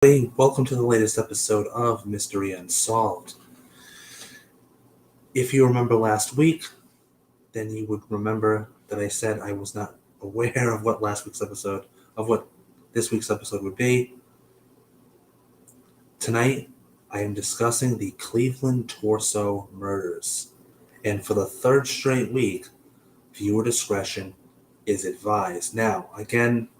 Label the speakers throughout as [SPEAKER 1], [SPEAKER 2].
[SPEAKER 1] Hey, welcome to the latest episode of Mystery Unsolved. If you remember last week, then you would remember that I said I was not aware of what this week's episode would be. Tonight, I am discussing the Cleveland Torso murders. And for the third straight week, viewer discretion is advised. Now, again,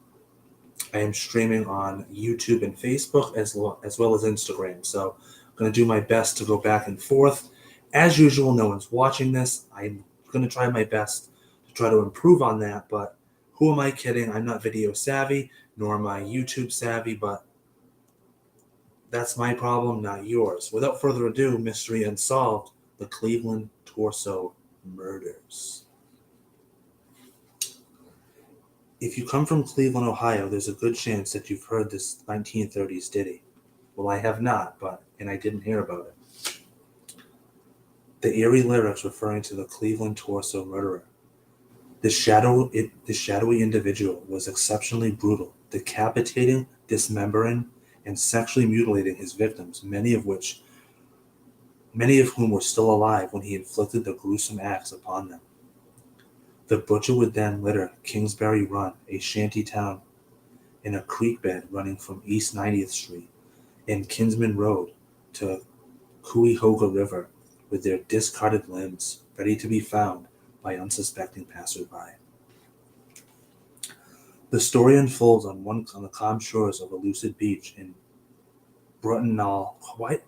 [SPEAKER 1] I am streaming on YouTube and Facebook as well as Instagram. So I'm going to do my best to go back and forth. As usual, no one's watching this. I'm going to try my best to try to improve on that. But who am I kidding? I'm not video savvy, nor am I YouTube savvy. But that's my problem, not yours. Without further ado, Mystery Unsolved, the Cleveland Torso Murders. If you come from Cleveland, Ohio, there's a good chance that you've heard this 1930s ditty. Well, I have not, and I didn't hear about it. The eerie lyrics referring to the Cleveland Torso murderer. The shadowy individual was exceptionally brutal, decapitating, dismembering, and sexually mutilating his victims, many of whom were still alive when he inflicted the gruesome acts upon them. The butcher would then litter Kingsbury Run, a shanty town in a creek bed running from East 90th Street and Kinsman Road to Cuyahoga River with their discarded limbs ready to be found by unsuspecting passersby. The story unfolds on the calm shores of a lucid beach in Bruttenall.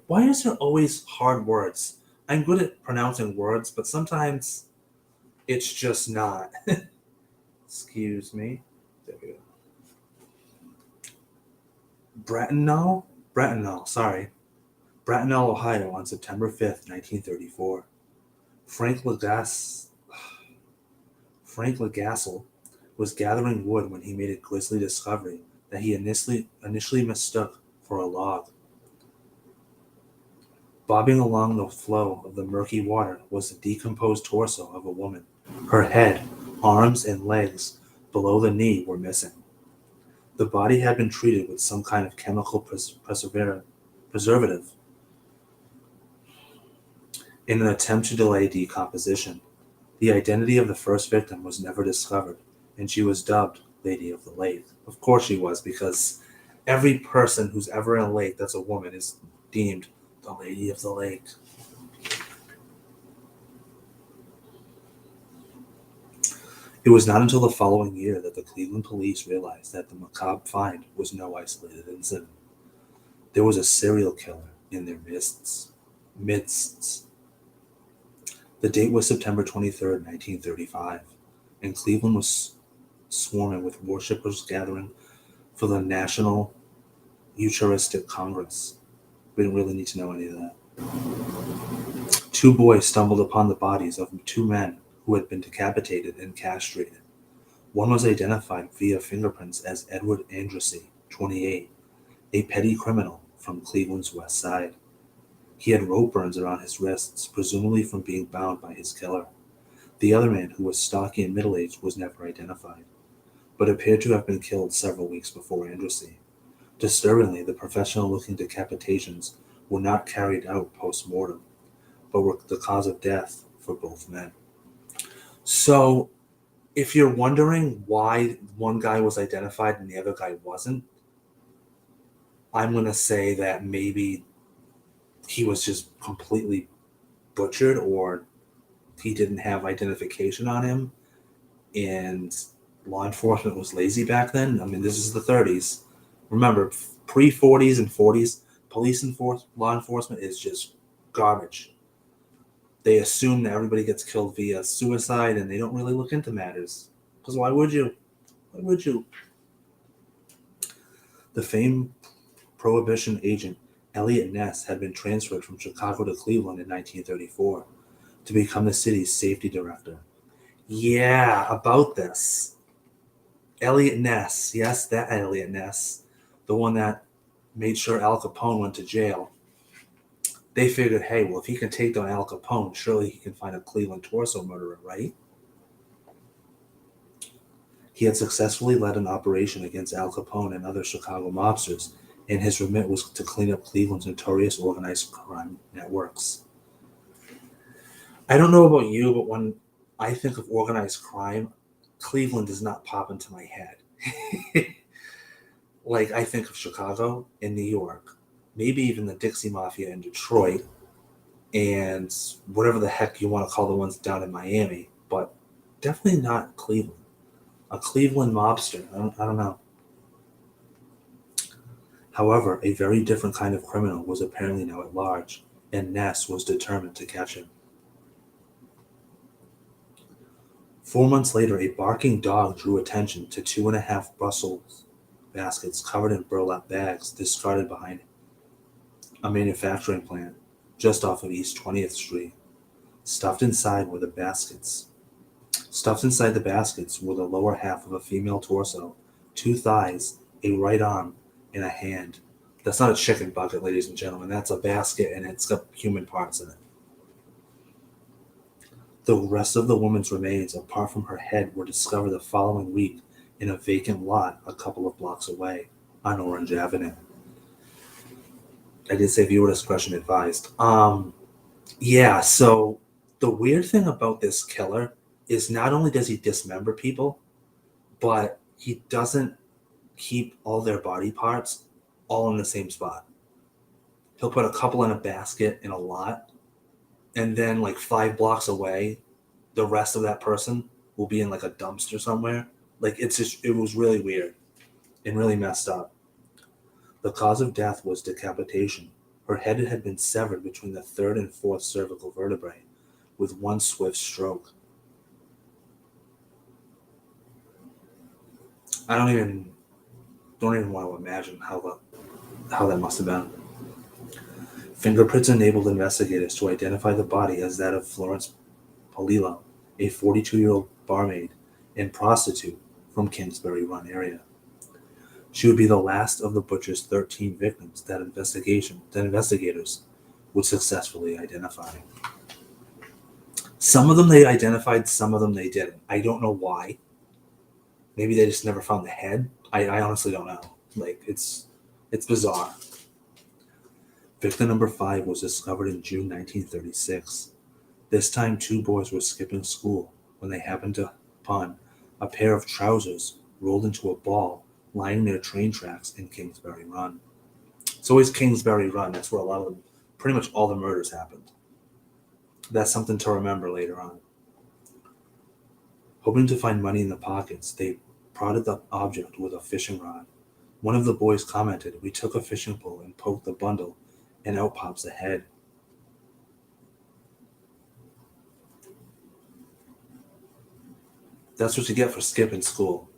[SPEAKER 1] Why is there always hard words? I'm good at pronouncing words, but sometimes it's just not. Excuse me. There we go. Brattonall, Ohio, on September 5th, 1934. Frank Legassel was gathering wood when he made a grisly discovery that he initially mistook for a log. Bobbing along the flow of the murky water was the decomposed torso of a woman. Her head, arms, and legs below the knee were missing. The body had been treated with some kind of chemical preservative in an attempt to delay decomposition. The identity of the first victim was never discovered, and she was dubbed Lady of the Lake. Of course she was, because every person who's ever in a lake that's a woman is deemed the Lady of the Lake. It was not until the following year that the Cleveland police realized that the macabre find was no isolated incident. There was a serial killer in their midst. The date was September 23rd, 1935, and Cleveland was swarming with worshippers gathering for the National Eucharistic Congress. We didn't really need to know any of that. Two boys stumbled upon the bodies of two men who had been decapitated and castrated. One was identified via fingerprints as Edward Andrassy, 28, a petty criminal from Cleveland's west side. He had rope burns around his wrists, presumably from being bound by his killer. The other man, who was stocky and middle-aged, was never identified, but appeared to have been killed several weeks before Andrassy. Disturbingly, the professional-looking decapitations were not carried out post-mortem, but were the cause of death for both men. So, if you're wondering why one guy was identified and the other guy wasn't, I'm going to say that maybe he was just completely butchered, or he didn't have identification on him, and law enforcement was lazy back then. I mean, this is the 30s. Remember, pre-40s and 40s, law enforcement is just garbage. They assume that everybody gets killed via suicide, and they don't really look into matters. Because why would you? The famed Prohibition agent Eliot Ness had been transferred from Chicago to Cleveland in 1934 to become the city's safety director. Yeah, about this. Eliot Ness. Yes, that Eliot Ness. The one that made sure Al Capone went to jail. They figured, hey, well, if he can take down Al Capone, surely he can find a Cleveland torso murderer, right? He had successfully led an operation against Al Capone and other Chicago mobsters and his remit was to clean up Cleveland's notorious organized crime networks. I don't know about you, but when I think of organized crime, Cleveland does not pop into my head. Like, I think of Chicago and New York, maybe even the Dixie Mafia in Detroit, and whatever the heck you want to call the ones down in Miami, but definitely not Cleveland. A Cleveland mobster, I don't know. However, a very different kind of criminal was apparently now at large, and Ness was determined to catch him. 4 months later, a barking dog drew attention to 2.5 Brussels baskets covered in burlap bags discarded behind a manufacturing plant just off of East 20th Street. Stuffed inside the baskets were the lower half of a female torso, 2 thighs, a right arm, and a hand. That's not a chicken bucket, ladies and gentlemen. That's a basket, and it's got human parts in it. The rest of the woman's remains, apart from her head, were discovered the following week in a vacant lot a couple of blocks away on Orange Avenue. I did say viewer discretion advised. Yeah, so the weird thing about this killer is not only does he dismember people, but he doesn't keep all their body parts all in the same spot. He'll put a couple in a basket in a lot, and then like 5 blocks away, the rest of that person will be in like a dumpster somewhere. Like, it was really weird and really messed up. The cause of death was decapitation. Her head had been severed between the third and fourth cervical vertebrae with one swift stroke. I don't even want to imagine how that must have been. Fingerprints enabled investigators to identify the body as that of Florence Polillo, a 42-year-old barmaid and prostitute from Kingsbury Run area. She would be the last of the butcher's 13 victims that investigators would successfully identify. Some of them they identified, some of them they didn't. I don't know why. Maybe they just never found the head. I honestly don't know. Like, it's bizarre. Victim number 5 was discovered in June 1936. This time, 2 boys were skipping school when they happened upon a pair of trousers rolled into a ball lying near train tracks in Kingsbury Run. It's always Kingsbury Run. That's where pretty much all the murders happened. That's something to remember later on. Hoping to find money in the pockets, they prodded the object with a fishing rod. One of the boys commented, "We took a fishing pole and poked the bundle, and out pops a head." That's what you get for skipping school.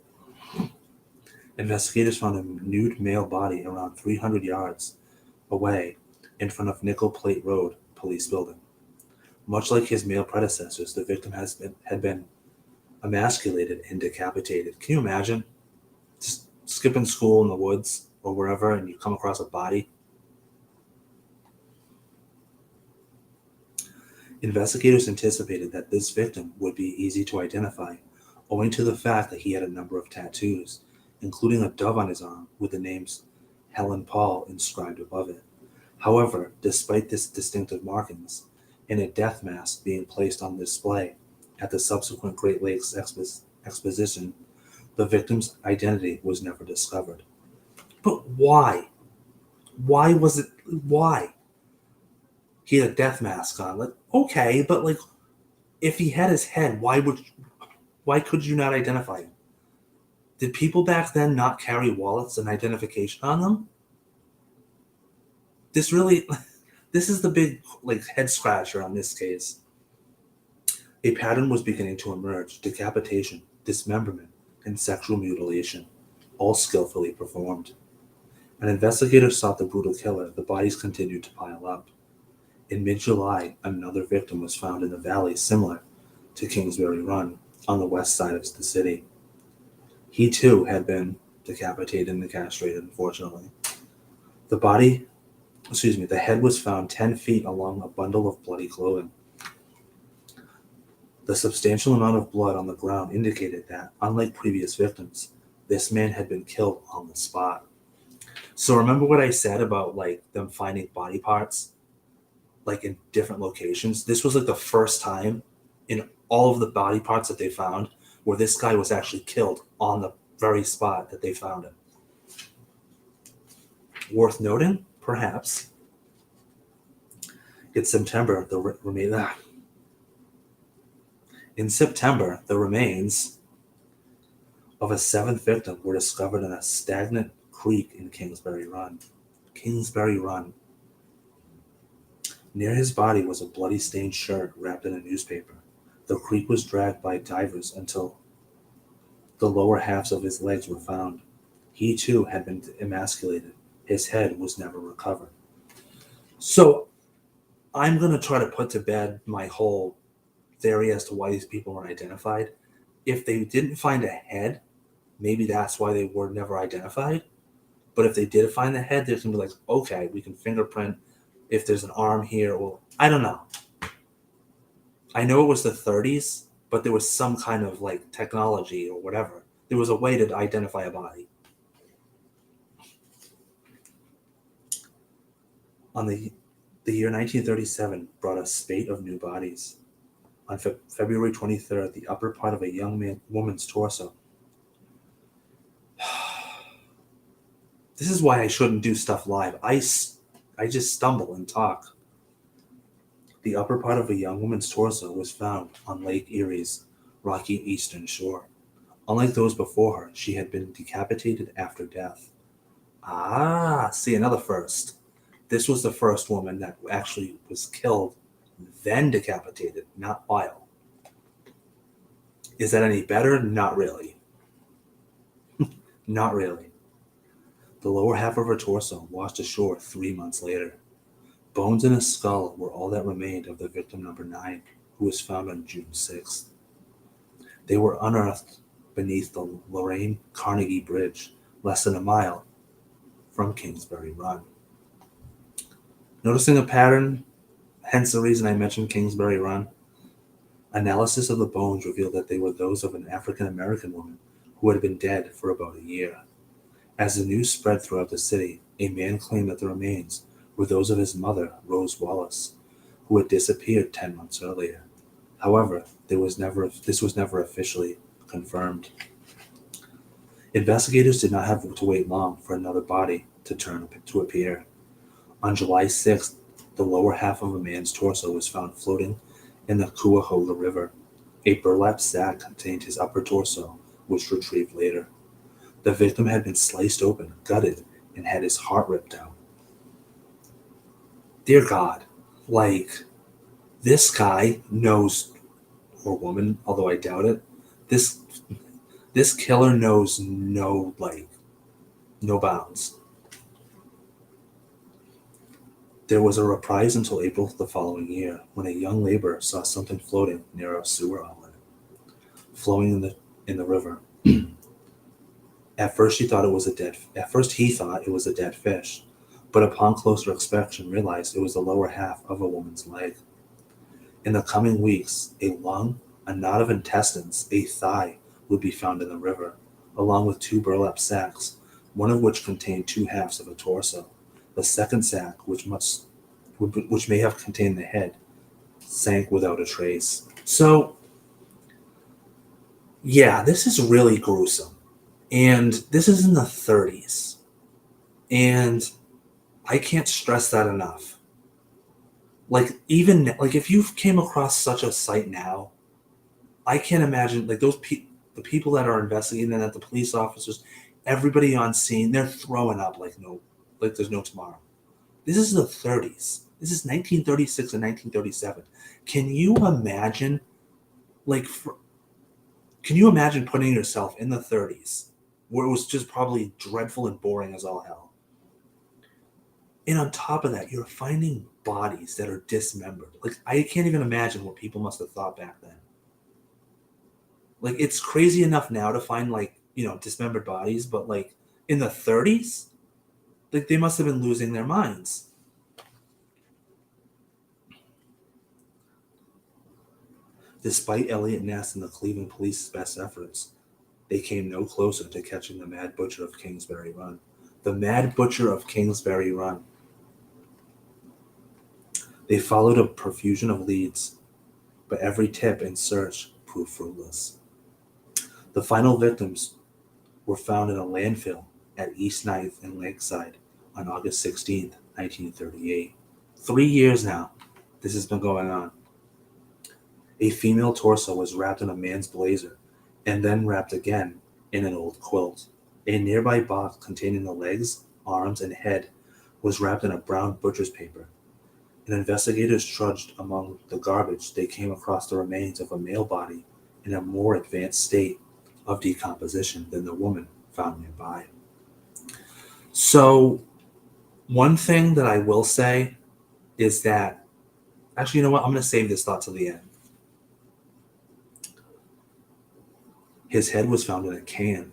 [SPEAKER 1] Investigators found a nude male body around 300 yards away in front of Nickel Plate Road Police Building. Much like his male predecessors, the victim had been emasculated and decapitated. Can you imagine? Just skipping school in the woods or wherever, and you come across a body. Investigators anticipated that this victim would be easy to identify, owing to the fact that he had a number of tattoos, including a dove on his arm with the names Helen Paul inscribed above it. However, despite this distinctive markings, and a death mask being placed on display at the subsequent Great Lakes exposition, the victim's identity was never discovered. But why? Why? He had a death mask on. Like, okay, but like, if he had his head, why could you not identify him? Did people back then not carry wallets and identification on them? This is the big head scratcher on this case. A pattern was beginning to emerge: decapitation, dismemberment, and sexual mutilation, all skillfully performed. An investigator sought the brutal killer. The bodies continued to pile up. In mid-July, another victim was found in the valley similar to Kingsbury Run on the west side of the city. He too had been decapitated and castrated, unfortunately. The head was found 10 feet along a bundle of bloody clothing. The substantial amount of blood on the ground indicated that, unlike previous victims, this man had been killed on the spot. So remember what I said about like them finding body parts like in different locations? This was like the first time in all of the body parts that they found where this guy was actually killed on the very spot that they found him. Worth noting, perhaps, in September the remains of a seventh victim were discovered in a stagnant creek in Kingsbury Run. Kingsbury Run. Near his body was a bloody stained shirt wrapped in a newspaper. The creek was dragged by divers until the lower halves of his legs were found. He too had been emasculated. His head was never recovered. So I'm going to try to put to bed my whole theory as to why these people weren't identified. If they didn't find a head, maybe that's why they were never identified. But if they did find the head, they're going to be like, okay, we can fingerprint if there's an arm here. Well, I don't know. I know it was the 30s, but there was some kind of like technology or whatever. There was a way to identify a body. On the year 1937 brought a spate of new bodies. On February 23rd, the upper part of a young woman's torso. This is why I shouldn't do stuff live. I just stumble and talk. The upper part of a young woman's torso was found on Lake Erie's rocky eastern shore. Unlike those before her, she had been decapitated after death. Ah, see, another first. This was the first woman that actually was killed, then decapitated, not while. Is that any better? Not really. Not really. The lower half of her torso washed ashore 3 months later. Bones and a skull were all that remained of the victim number 9, who was found on June 6th. They were unearthed beneath the Lorraine Carnegie Bridge, less than a mile from Kingsbury Run. Noticing a pattern, hence the reason I mentioned Kingsbury Run, analysis of the bones revealed that they were those of an African American woman who had been dead for about a year. As the news spread throughout the city, a man claimed that the remains were those of his mother, Rose Wallace, who had disappeared 10 months earlier. However, this was never officially confirmed. Investigators did not have to wait long for another body to appear. On July 6th, the lower half of a man's torso was found floating in the Cuyahoga River. A burlap sack contained his upper torso, which retrieved later. The victim had been sliced open, gutted, and had his heart ripped out. Dear God, like, this guy knows, or woman, although I doubt it, this killer knows no bounds. There was a reprise until April the following year, when a young laborer saw something floating near a sewer outlet, flowing in the river. At first he thought it was a dead fish, but upon closer inspection realized it was the lower half of a woman's leg. In the coming weeks, a lung, a knot of intestines, a thigh would be found in the river, along with 2 burlap sacks, one of which contained 2 halves of a torso. The second sack, which may have contained the head, sank without a trace. So, yeah, this is really gruesome. And this is in the 30s. And I can't stress that enough. Like, even, like, if you came across such a site now, I can't imagine, like, the people that are investigating that, the police officers, everybody on scene, they're throwing up like there's no tomorrow. This is the 30s. This is 1936 and 1937. Can you imagine, can you imagine putting yourself in the 30s where it was just probably dreadful and boring as all hell? And on top of that, you're finding bodies that are dismembered. Like, I can't even imagine what people must have thought back then. Like, it's crazy enough now to find, dismembered bodies, but, in the 30s, they must have been losing their minds. Despite Elliot Ness and the Cleveland police's best efforts, they came no closer to catching the Mad Butcher of Kingsbury Run. The Mad Butcher of Kingsbury Run. They followed a profusion of leads, but every tip and search proved fruitless. The final victims were found in a landfill at East 9th and Lakeside on August 16th, 1938. 3 years now, this has been going on. A female torso was wrapped in a man's blazer and then wrapped again in an old quilt. A nearby box containing the legs, arms, and head was wrapped in a brown butcher's paper. And investigators trudged among the garbage. They came across the remains of a male body in a more advanced state of decomposition than the woman found nearby. So, one thing that I will say is that, actually, you know what? I'm going to save this thought till the end. His head was found in a can.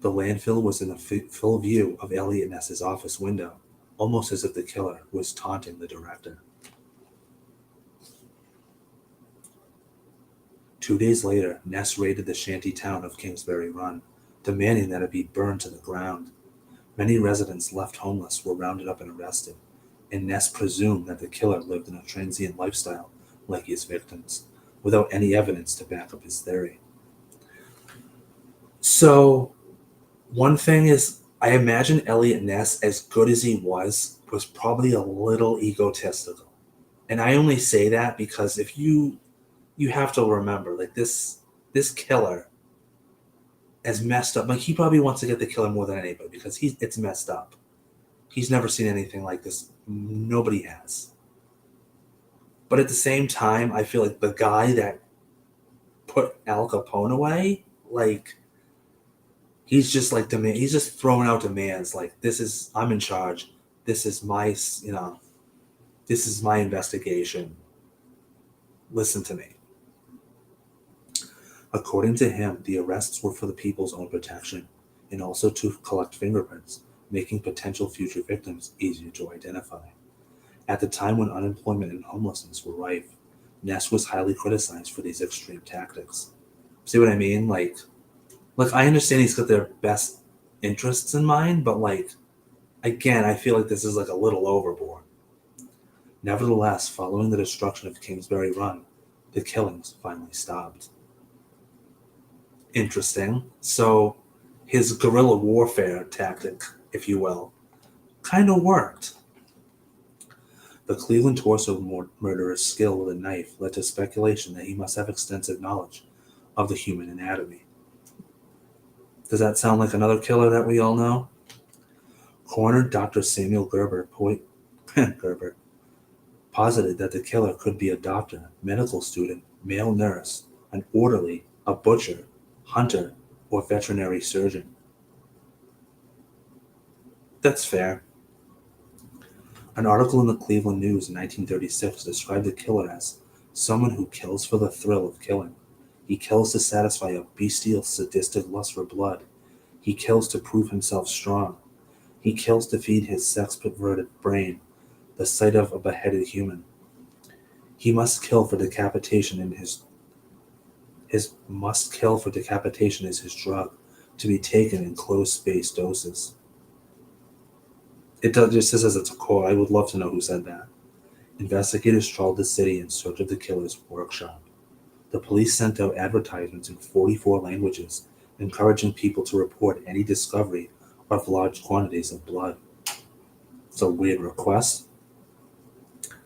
[SPEAKER 1] The landfill was in a full view of Elliot Ness's office window, almost as if the killer was taunting the director. 2 days later, Ness raided the shanty town of Kingsbury Run, demanding that it be burned to the ground. Many residents left homeless were rounded up and arrested, and Ness presumed that the killer lived in a transient lifestyle like his victims, without any evidence to back up his theory. So, one thing is, I imagine Elliot Ness, as good as he was probably a little egotistical. And I only say that because if you have to remember, like this killer, as messed up, like he probably wants to get the killer more than anybody because it's messed up. He's never seen anything like this. Nobody has. But at the same time, I feel like the guy that put Al Capone away, like, he's just like he's just throwing out demands like, I'm in charge. This is my, this is my investigation. Listen to me. According to him, the arrests were for the people's own protection and also to collect fingerprints, making potential future victims easier to identify. At the time when unemployment and homelessness were rife, Ness was highly criticized for these extreme tactics. See what I mean? Like I understand he's got their best interests in mind, but again, I feel like this is a little overboard. Nevertheless, following the destruction of Kingsbury Run, the killings finally stopped. Interesting. So his guerrilla warfare tactic, if you will, kind of worked. The Cleveland torso murderer's skill with a knife led to speculation that he must have extensive knowledge of the human anatomy. Does that sound like another killer that we all know? Coroner Dr. Samuel Gerber posited that the killer could be a doctor, medical student, male nurse, an orderly, a butcher, hunter, or veterinary surgeon. That's fair. An article in the Cleveland News in 1936 described the killer as someone who kills for the thrill of killing. He kills to satisfy a bestial, sadistic lust for blood. He kills to prove himself strong. He kills to feed his sex-perverted brain the sight of a beheaded human. He must kill for decapitation, and his must kill for decapitation is his drug, to be taken in closed-spaced doses. It just says as it's a quote. I would love to know who said that. Investigators trawled the city in search of the killer's workshop. The police sent out advertisements in 44 languages, encouraging people to report any discovery of large quantities of blood. It's a weird request.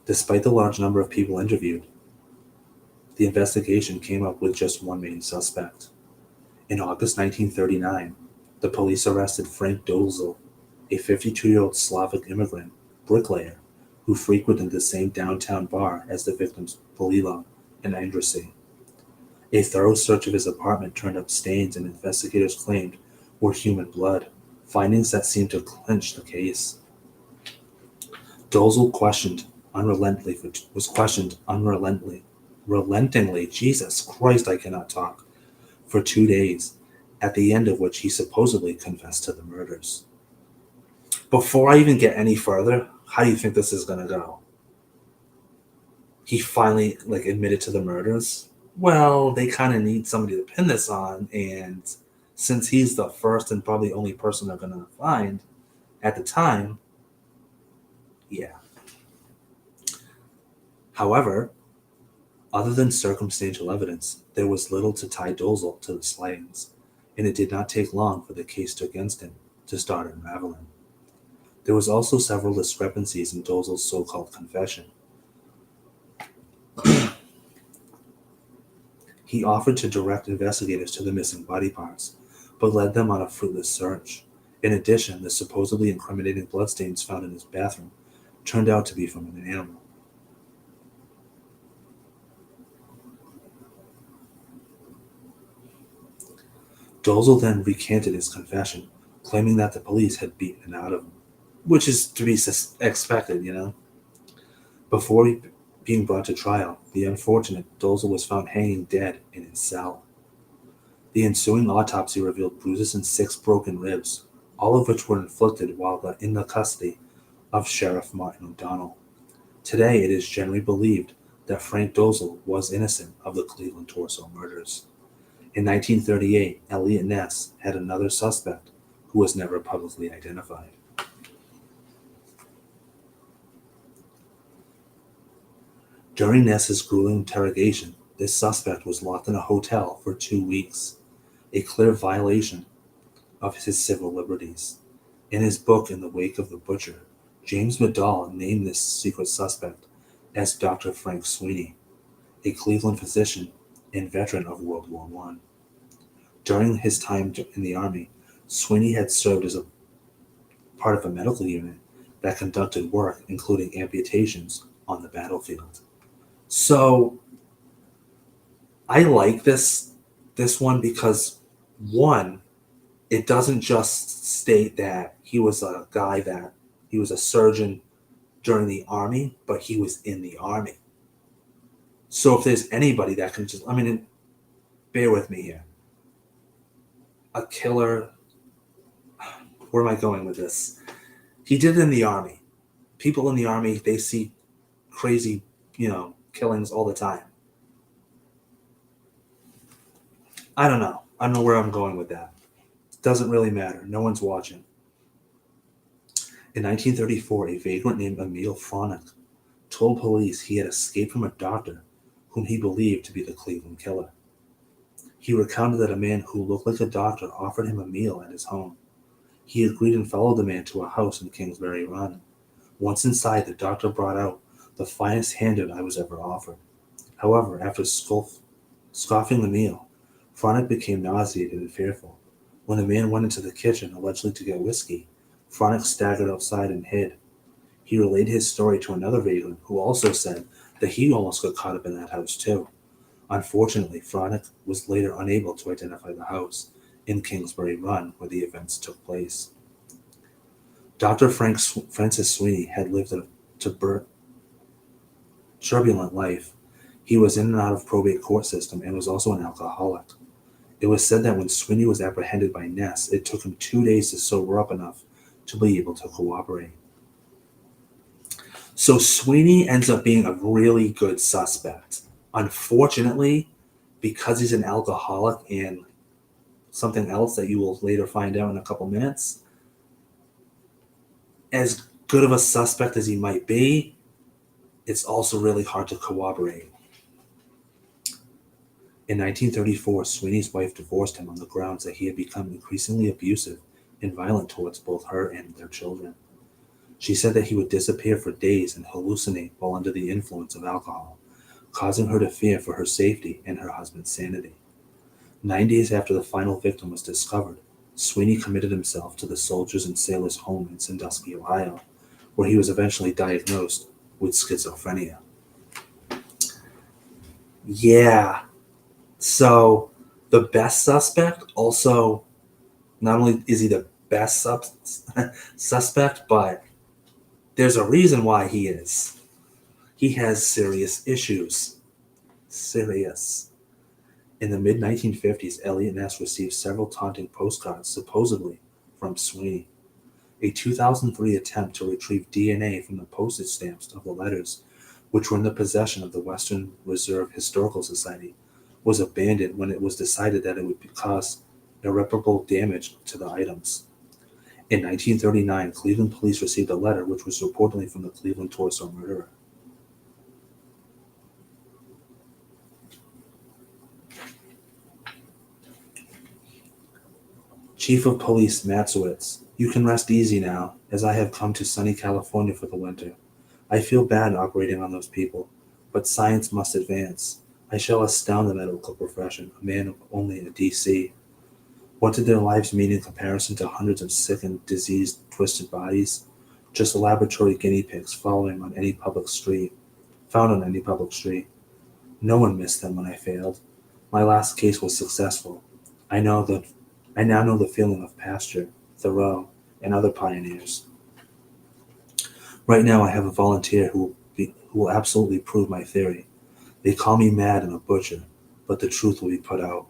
[SPEAKER 1] Despite the large number of people interviewed, the investigation came up with just one main suspect. In August 1939, the police arrested Frank Dolzel, a 52-year-old Slavic immigrant bricklayer who frequented the same downtown bar as the victims Polila and Andrassy. A thorough search of his apartment turned up stains and investigators claimed were human blood, findings that seemed to clinch the case. Dolzel was questioned unrelentingly, Jesus Christ, I cannot talk, for 2 days, at the end of which he supposedly confessed to the murders. Before I even get any further, how do you think this is going to go? He finally admitted to the murders? Well, they kind of need somebody to pin this on, and since he's the first and probably only person they're going to find, At the time, yeah. However, other than circumstantial evidence, there was little to tie Dolezal to the slayings, and it did not take long for the case against him to start unraveling. There was also several discrepancies in Dolezal's so-called confession. He offered to direct investigators to the missing body parts, but led them on a fruitless search. In addition, the supposedly incriminating bloodstains found in his bathroom turned out to be from an animal. Dolezal then recanted his confession, claiming that the police had beaten it out of him, which is to be expected, you know. Before being brought to trial, the unfortunate Dolezal was found hanging dead in his cell. The ensuing autopsy revealed bruises and 6 broken ribs, all of which were inflicted while in the custody of Sheriff Martin O'Donnell. Today, it is generally believed that Frank Dolezal was innocent of the Cleveland Torso murders. In 1938, Elliot Ness had another suspect who was never publicly identified. During Ness's grueling interrogation, this suspect was locked in a hotel for 2 weeks, a clear violation of his civil liberties. In his book, In the Wake of the Butcher, James Medall named this secret suspect as Dr. Frank Sweeney, a Cleveland physician and veteran of World War I. During his time in the Army, Sweeney had served as a part of a medical unit that conducted work including amputations on the battlefield. So I like this one because, one, it doesn't just state that he was a guy that he was a surgeon during the Army, but he was in the Army. So if there's anybody that can just, bear with me here. A killer, where am I going with this? He did it in the Army. People in the Army, they see crazy, killings all the time. I don't know. I don't know where I'm going with that. It doesn't really matter. No one's watching. In 1934, a vagrant named Emil Fronick told police he had escaped from a doctor whom he believed to be the Cleveland killer. He recounted that a man who looked like a doctor offered him a meal at his home. He agreed and followed the man to a house in Kingsbury Run. Once inside, the doctor brought out the finest handout I was ever offered. However, after scoffing the meal, Fronick became nauseated and fearful. When the man went into the kitchen, allegedly to get whiskey, Fronick staggered outside and hid. He relayed his story to another vagrant who also said that he almost got caught up in that house too. Unfortunately, Fronick was later unable to identify the house in Kingsbury Run where the events took place. Dr. Francis Sweeney had lived a turbulent life. He was in and out of probate court system and was also an alcoholic. It was said that when Sweeney was apprehended by Ness, it took him 2 days to sober up enough to be able to cooperate. So Sweeney ends up being a really good suspect. Unfortunately, because he's an alcoholic and something else that you will later find out in a couple minutes, as good of a suspect as he might be, it's also really hard to corroborate. In 1934, Sweeney's wife divorced him on the grounds that he had become increasingly abusive and violent towards both her and their children. She said that he would disappear for days and hallucinate while under the influence of alcohol, causing her to fear for her safety and her husband's sanity. 9 days after the final victim was discovered, Sweeney committed himself to the Soldiers and Sailors Home in Sandusky, Ohio, where he was eventually diagnosed with schizophrenia. Yeah. So the best suspect also, not only is he the best suspect, but there's a reason why he is. He has serious issues. Serious. In the mid-1950s, Elliot Ness received several taunting postcards, supposedly from Sweeney. A 2003 attempt to retrieve DNA from the postage stamps of the letters, which were in the possession of the Western Reserve Historical Society, was abandoned when it was decided that it would cause irreparable damage to the items. In 1939, Cleveland police received a letter which was reportedly from the Cleveland torso murderer. Chief of Police Matsowitz, you can rest easy now, as I have come to sunny California for the winter. I feel bad operating on those people, but science must advance. I shall astound the medical profession, a man of only a DC. What did their lives mean in comparison to hundreds of sick and diseased, twisted bodies? Just laboratory guinea pigs found on any public street. No one missed them when I failed. My last case was successful. I now know the feeling of Pasteur, Thoreau, and other pioneers. Right now I have a volunteer who will absolutely prove my theory. They call me mad and a butcher, but the truth will be put out.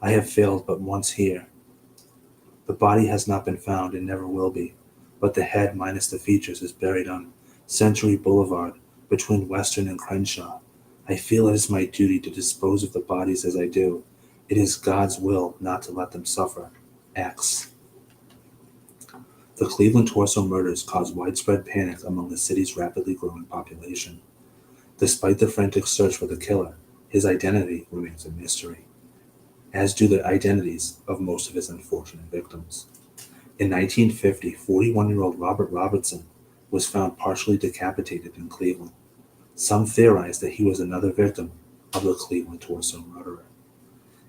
[SPEAKER 1] I have failed but once here. The body has not been found and never will be, but the head minus the features is buried on Century Boulevard between Western and Crenshaw. I feel it is my duty to dispose of the bodies as I do. It is God's will not to let them suffer. X. The Cleveland torso murders caused widespread panic among the city's rapidly growing population. Despite the frantic search for the killer, his identity remains a mystery, as do the identities of most of his unfortunate victims. In 1950, 41-year-old Robert Robertson was found partially decapitated in Cleveland. Some theorize that he was another victim of the Cleveland torso murderer.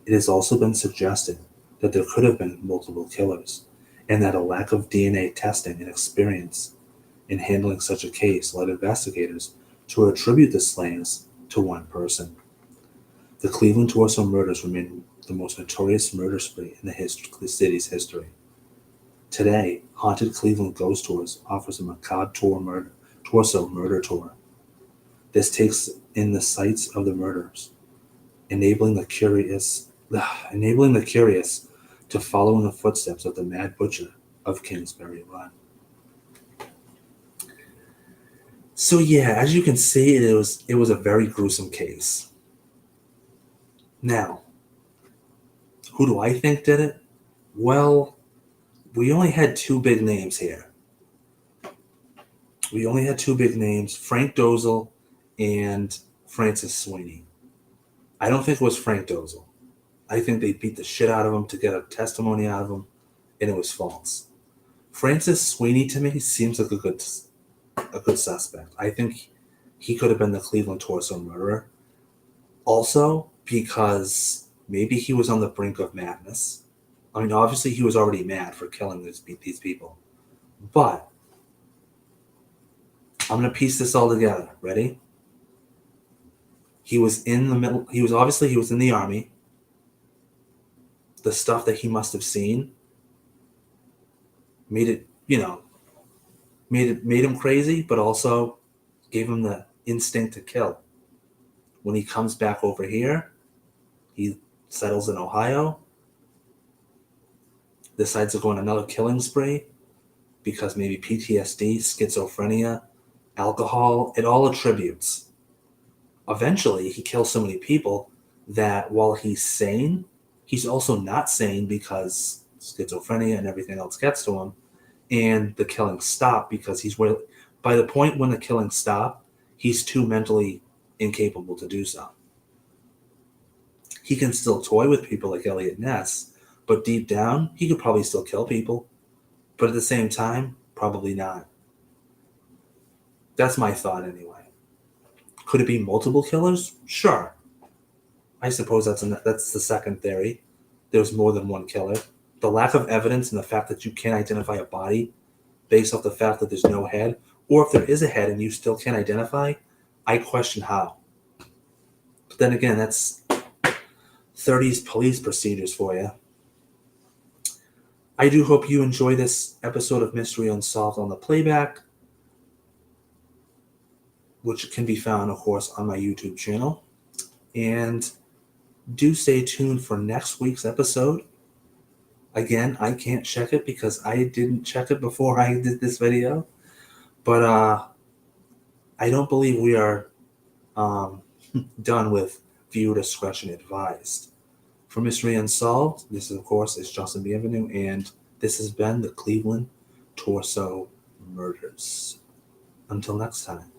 [SPEAKER 1] It has also been suggested that there could have been multiple killers, and that a lack of DNA testing and experience in handling such a case led investigators to attribute the slayings to one person. The Cleveland torso murders remain the most notorious murder spree in the city's history. Today, Haunted Cleveland Ghost Tours offers a macabre torso murder tour. This takes in the sites of the murders, enabling the curious to follow in the footsteps of the Mad Butcher of Kingsbury Run. So yeah, as you can see, it was a very gruesome case. Now, who do I think did it? Well, we only had two big names here. Frank Dozel and Francis Sweeney. I don't think it was Frank Dozel. I think they beat the shit out of him to get a testimony out of him, and it was false. Francis Sweeney, to me, seems like a good suspect. I think he could have been the Cleveland torso murderer. Also, because maybe he was on the brink of madness. I mean, obviously he was already mad for killing these people. But I'm going to piece this all together. Ready? He was in the middle. He was in the army. The stuff that he must have seen made him crazy, but also gave him the instinct to kill. When he comes back over here, he settles in Ohio, decides to go on another killing spree because maybe PTSD, schizophrenia, alcohol, it all attributes. Eventually, he kills so many people that while he's sane, he's also not sane because schizophrenia and everything else gets to him, and the killing stopped because by the point when the killing stopped, he's too mentally incapable to do so. He can still toy with people like Elliot Ness, but deep down, he could probably still kill people. But at the same time, probably not. That's my thought anyway. Could it be multiple killers? Sure. I suppose that's the second theory. There's more than one killer. The lack of evidence and the fact that you can't identify a body based off the fact that there's no head, or if there is a head and you still can't identify, I question how. But then again, that's 30s police procedures for you. I do hope you enjoy this episode of Mystery Unsolved on the playback, which can be found, of course, on my YouTube channel. And do stay tuned for next week's episode. Again, I can't check it because I didn't check it before I did this video. But I don't believe we are done with viewer discretion advised. For Mystery Unsolved, this, of course, is Justin Bienvenu, and This has been the Cleveland Torso Murders. Until next time.